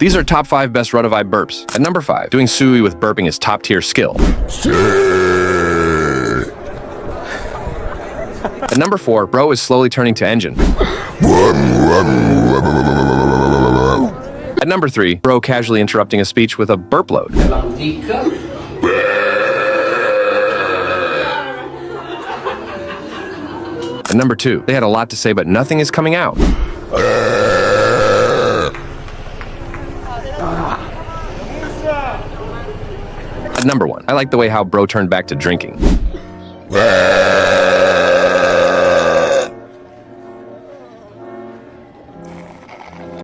These are top 5 best Ruttovibe burps. At number 5, doing suey with burping is top tier skill. At number 4, bro is slowly turning to engine. At number 3, bro casually interrupting a speech with a burp load. At number 2, they had a lot to say but nothing is coming out. At number 1, I like the way how bro turned back to drinking.